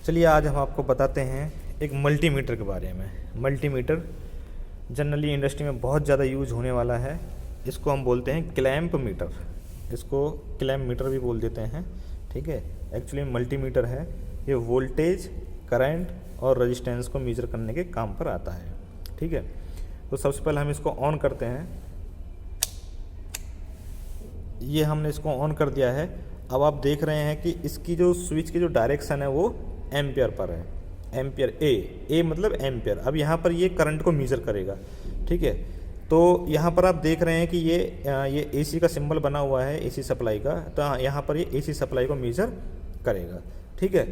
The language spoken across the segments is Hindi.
चलिए आज हम आपको बताते हैं एक मल्टीमीटर के बारे में। मल्टीमीटर जनरली इंडस्ट्री में बहुत ज़्यादा यूज होने वाला है। इसको हम बोलते हैं क्लैंप मीटर, इसको क्लैंप मीटर भी बोल देते हैं। ठीक है, एक्चुअली मल्टीमीटर है, ये वोल्टेज, करंट और रेजिस्टेंस को मेजर करने के काम पर आता है। ठीक है, तो सबसे पहले हम इसको ऑन करते हैं। ये हमने इसको ऑन कर दिया है। अब आप देख रहे हैं कि इसकी जो स्विच की जो डायरेक्शन है वो एम्पियर पर है, एम्पियर ए मतलब एम्पियर। अब यहाँ पर ये करंट को मेजर करेगा। ठीक है, तो यहाँ पर आप देख रहे हैं कि ये एसी का सिंबल बना हुआ है, एसी सप्लाई का। तो यहाँ पर ये एसी सप्लाई को मेजर करेगा। ठीक है,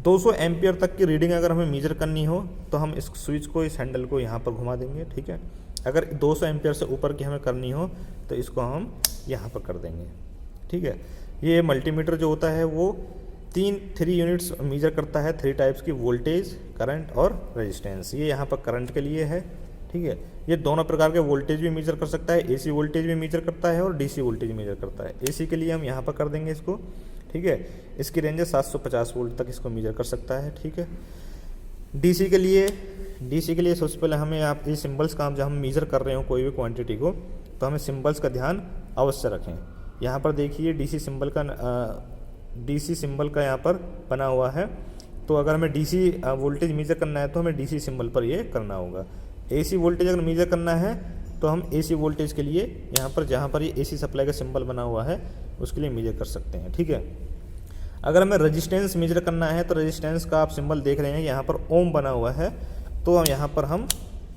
200 एम्पियर तक की रीडिंग अगर हमें मेजर करनी हो तो हम इस स्विच को, इस हैंडल को यहाँ पर घुमा देंगे। ठीक है, अगर 200 एम्पियर से ऊपर की हमें करनी हो तो इसको हम यहाँ पर कर देंगे। ठीक है, ये मल्टीमीटर जो होता है वो 3 यूनिट्स मेजर करता है, 3 टाइप्स की, वोल्टेज, करंट और रेजिस्टेंस। ये यहाँ पर करंट के लिए है। ठीक है, ये दोनों प्रकार के वोल्टेज भी मेजर कर सकता है, एसी वोल्टेज भी मेजर करता है और डीसी वोल्टेज मेजर करता है। एसी के लिए हम यहाँ पर कर देंगे इसको। ठीक है, इसकी रेंज है 750 वोल्ट तक इसको मेजर कर सकता है। ठीक है, डीसी के लिए सबसे पहले हमें आप ये सिंबल्स का, जब हम मेजर कर रहे हो कोई भी क्वांटिटी को, तो हमें सिंबल्स का ध्यान अवश्य रखें। यहाँ पर देखिए डीसी सिंबल का यहाँ पर बना हुआ है। तो अगर हमें डीसी वोल्टेज मेजर करना है तो हमें डीसी सिंबल पर ये करना होगा। एसी वोल्टेज अगर मेजर करना है तो हम एसी वोल्टेज के लिए यहाँ पर, जहाँ पर ये एसी सप्लाई का सिंबल बना हुआ है, उसके लिए मेजर कर सकते हैं। ठीक है, अगर हमें रेजिस्टेंस मेजर करना है तो रेजिस्टेंस का आप सिंबल देख रहे हैं, यहाँ पर ओम बना हुआ है। तो हम यहाँ पर हम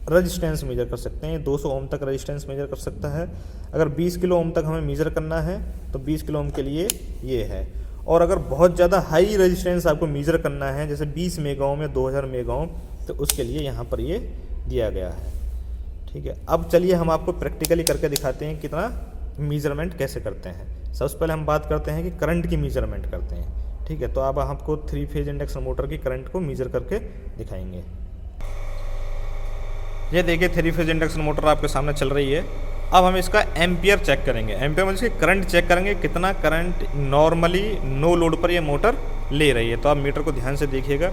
रेजिस्टेंस मेजर कर सकते हैं। 200 ओम तक रेजिस्टेंस मेजर कर सकता है। अगर 20 किलो ओम तक हमें मेजर करना है तो 20 किलो ओम के लिए ये है। और अगर बहुत ज़्यादा हाई रेजिस्टेंस आपको मेजर करना है, जैसे 20 मेगा ओम या 2000 मेगा ओम, तो उसके लिए यहाँ पर ये दिया गया है। ठीक है, अब चलिए हम आपको प्रैक्टिकली करके दिखाते हैं कितना मेजरमेंट कैसे करते हैं। सबसे पहले हम बात करते हैं कि करंट की मेजरमेंट करते हैं। ठीक है, तो अब आपको 3 फेज इंडक्शन मोटर की करंट को मेजर करके दिखाएंगे। ये देखिए 3 फेज इंडक्शन मोटर आपके सामने चल रही है। अब हम इसका एम्पियर चेक करेंगे। एम्पियर मतलब इसकी करंट चेक करेंगे, कितना करंट नॉर्मली नो लोड पर ये मोटर ले रही है। तो आप मीटर को ध्यान से देखिएगा,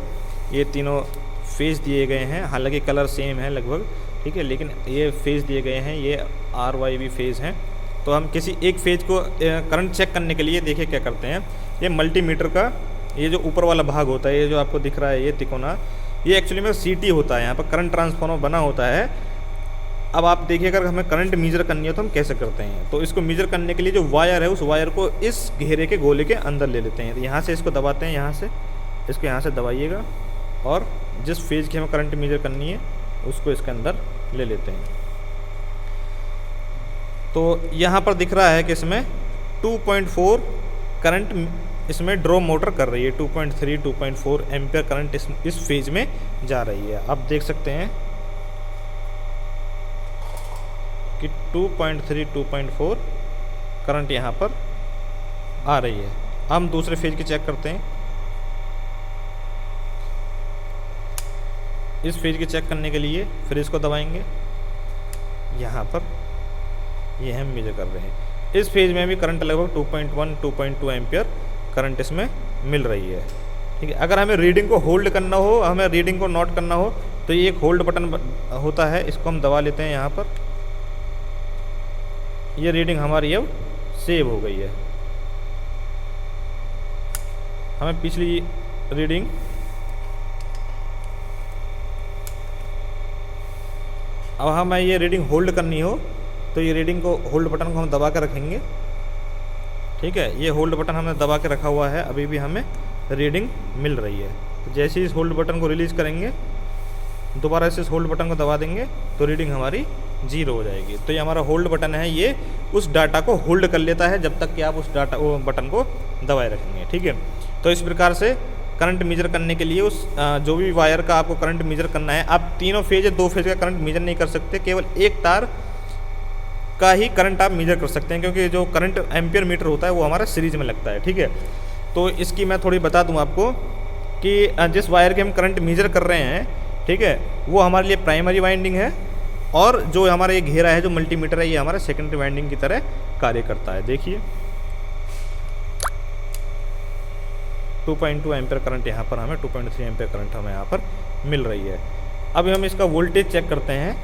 ये तीनों फेज दिए गए हैं, हालांकि कलर सेम है लगभग। ठीक है, लेकिन ये फेज दिए गए हैं, ये RYB फेज हैं। तो हम किसी एक फेज को करंट चेक करने के लिए देखिए क्या करते हैं। ये मल्टीमीटर का ये जो ऊपर वाला भाग होता है, ये जो आपको दिख रहा है ये तिकोना, ये एक्चुअली में CT होता है, यहाँ पर करंट ट्रांसफार्मर बना होता है। अब आप देखिए अगर हमें करंट मेजर करनी है तो हम कैसे करते हैं। तो इसको मेजर करने के लिए जो वायर है, उस वायर को इस घेरे के गोले के अंदर ले लेते हैं। तो यहाँ से इसको दबाते हैं, यहाँ से इसको यहाँ से दबाइएगा और जिस फेज की हमें करंट मेजर करनी है उसको इसके अंदर ले लेते हैं। तो यहाँ पर दिख रहा है कि इसमें 2.4 करंट इसमें ड्रॉ मोटर कर रही है। 2.3 2.4 एम्पियर करंट इस फेज में जा रही है। आप देख सकते हैं कि 2.3 2.4 करंट यहाँ पर आ रही है। हम दूसरे फेज की चेक करते हैं। इस फेज की चेक करने के लिए फिर इसको दबाएंगे, यहाँ पर ये हम मेजर कर रहे हैं। इस फेज में भी करंट लगभग 2.1 2.2 एम्पियर करंट इसमें मिल रही है। ठीक है, अगर हमें रीडिंग को होल्ड करना हो, हमें रीडिंग को नोट करना हो, तो ये एक होल्ड बटन होता है, इसको हम दबा लेते हैं। यहाँ पर ये रीडिंग हमारी अब सेव हो गई है। हमें पिछली रीडिंग अब हमें ये रीडिंग होल्ड करनी हो तो ये रीडिंग को, होल्ड बटन को हम दबा कर रखेंगे। ठीक है, ये होल्ड बटन हमने दबा के रखा हुआ है, अभी भी हमें रीडिंग मिल रही है। तो जैसे ही इस होल्ड बटन को रिलीज़ करेंगे, दोबारा से इस होल्ड बटन को दबा देंगे तो रीडिंग हमारी 0 हो जाएगी। तो ये हमारा होल्ड बटन है, ये उस डाटा को होल्ड कर लेता है जब तक कि आप उस बटन को दबाए रखेंगे। ठीक है, तो इस प्रकार से करंट मेजर करने के लिए उस जो भी वायर का आपको करंट मेजर करना है, आप तीनों फेज या 2 फेज का करंट मेजर नहीं कर सकते, केवल एक तार का ही करंट आप मेजर कर सकते हैं, क्योंकि जो करंट एम्पियर मीटर होता है वो हमारा सीरीज में लगता है। ठीक है, तो इसकी मैं थोड़ी बता दूं आपको कि जिस वायर के हम करंट मेजर कर रहे हैं, ठीक है, वो हमारे लिए प्राइमरी वाइंडिंग है, और जो हमारा ये घेरा है जो मल्टीमीटर है, ये हमारा सेकेंडरी वाइंडिंग की तरह कार्य करता है। देखिए 2.2 एम्पेयर करंट यहाँ पर हमें 2.3 एम्पेयर करंट हमें यहाँ पर मिल रही है। अब हम इसका वोल्टेज चेक करते हैं।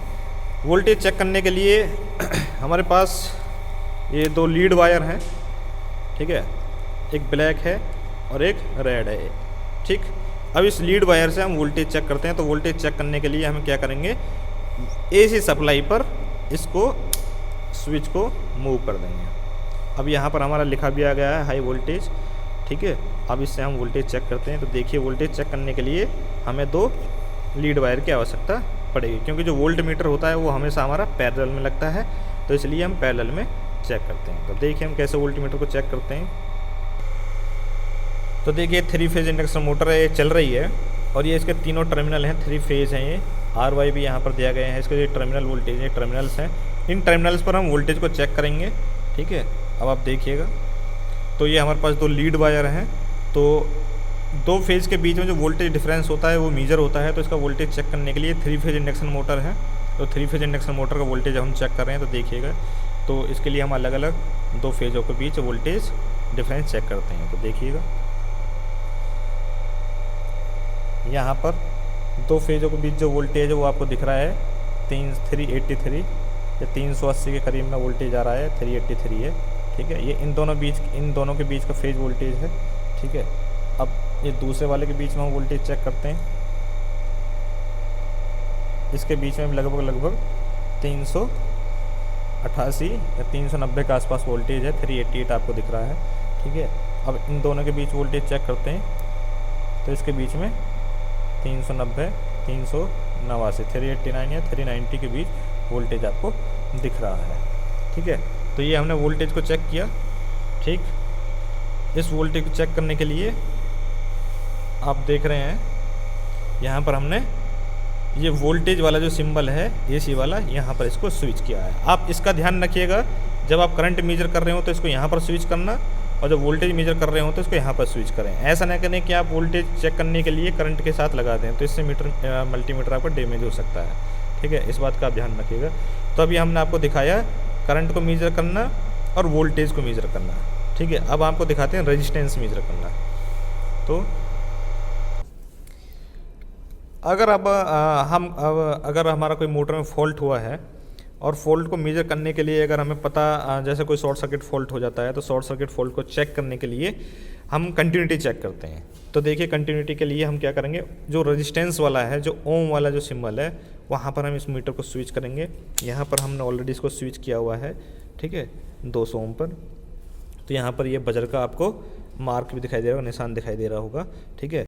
वोल्टेज चेक करने के लिए हमारे पास ये 2 लीड वायर हैं, ठीक है, एक ब्लैक है और एक रेड है, ठीक। अब इस लीड वायर से हम वोल्टेज चेक करते हैं। तो वोल्टेज चेक करने के लिए हम क्या करेंगे, एसी सप्लाई पर इसको स्विच को मूव कर देंगे। अब यहाँ पर हमारा लिखा भी आ गया है हाई वोल्टेज, ठीक है। अब इससे हम वोल्टेज चेक करते हैं। तो देखिए वोल्टेज चेक करने के लिए हमें 2 लीड वायर की आवश्यकता पड़ेगी, क्योंकि जो वोल्ट मीटर होता है वो हमेशा हमारा पैरेलल में लगता है, तो इसलिए हम पैरेलल में चेक करते हैं। तो देखिए हम कैसे वोल्ट मीटर को चेक करते हैं। तो देखिए 3 फेज इंडक्शन मोटर है, ये चल रही है और ये इसके तीनों टर्मिनल हैं, 3 फेज हैं। ये RY भी यहाँ पर दिया गया है, इसके जो टर्मिनल वोल्टेज है, टर्मिनल्स हैं। इन टर्मिनल्स पर हम वोल्टेज को चेक करेंगे, ठीक है। अब आप देखिएगा, तो ये हमारे पास 2 लीड वायर हैं। तो 2 फेज़ के बीच में जो वोल्टेज डिफरेंस होता है वो मीजर होता है। तो इसका वोल्टेज चेक करने के लिए 3 फेज इंडक्शन मोटर है। तो 3 फेज इंडक्शन मोटर का वोल्टेज हम चेक कर रहे हैं। तो देखिएगा, तो इसके लिए हम अलग अलग 2 फेज़ों के बीच वोल्टेज डिफरेंस चेक करते हैं। तो देखिएगा यहाँ पर 2 फेज़ों के बीच जो वोल्टेज है वो आपको दिख रहा है 383 या 380 के करीब में वोल्टेज आ रहा है, 383 है, ठीक है। ये इन दोनों के बीच का फेज वोल्टेज है, ठीक है। अब ये दूसरे वाले के बीच में हम वोल्टेज चेक करते हैं। इसके बीच में लगभग 388 या 390 के आसपास वोल्टेज है, 388 आपको दिख रहा है, ठीक है। अब इन दोनों के बीच वोल्टेज चेक करते हैं। तो इसके बीच में 390, 389, 389 या 390 के बीच वोल्टेज आपको दिख रहा है, ठीक है। तो ये हमने वोल्टेज को चेक किया, ठीक। इस वोल्टेज को चेक करने के लिए आप देख रहे हैं यहाँ पर हमने ये वोल्टेज वाला जो सिंबल है एसी वाला, यहाँ पर इसको स्विच किया है। आप इसका ध्यान रखिएगा, जब आप करंट मेजर कर रहे हो तो इसको यहाँ पर स्विच करना, और जब वोल्टेज मेजर कर रहे हो तो इसको यहाँ पर स्विच करें। ऐसा ना करें कि आप वोल्टेज चेक करने के लिए करंट के साथ लगा दें, तो इससे मल्टीमीटर आपका डैमेज हो सकता है, ठीक है। इस बात का आप ध्यान रखिएगा। तो अभी हमने आपको दिखाया करंट को मेजर करना और वोल्टेज को मेजर करना, ठीक है। अब आपको दिखाते हैं रेजिस्टेंस मेजर करना। तो अगर अगर हमारा कोई मोटर में फॉल्ट हुआ है और फॉल्ट को मेजर करने के लिए अगर हमें पता, जैसे कोई शॉर्ट सर्किट फॉल्ट हो जाता है, तो शॉर्ट सर्किट फॉल्ट को चेक करने के लिए हम कंटिन्यूटी चेक करते हैं। तो देखिए कंटिन्यूटी के लिए हम क्या करेंगे, जो रेजिस्टेंस वाला है, जो ओम वाला जो सिंबल है, वहाँ पर हम इस मीटर को स्विच करेंगे। यहाँ पर हमने ऑलरेडी इसको स्विच किया हुआ है, ठीक है, 200 ओम पर। तो यहाँ पर ये बजर का आपको मार्क भी दिखाई दे रहा होगा, निशान दिखाई दे रहा होगा, ठीक है।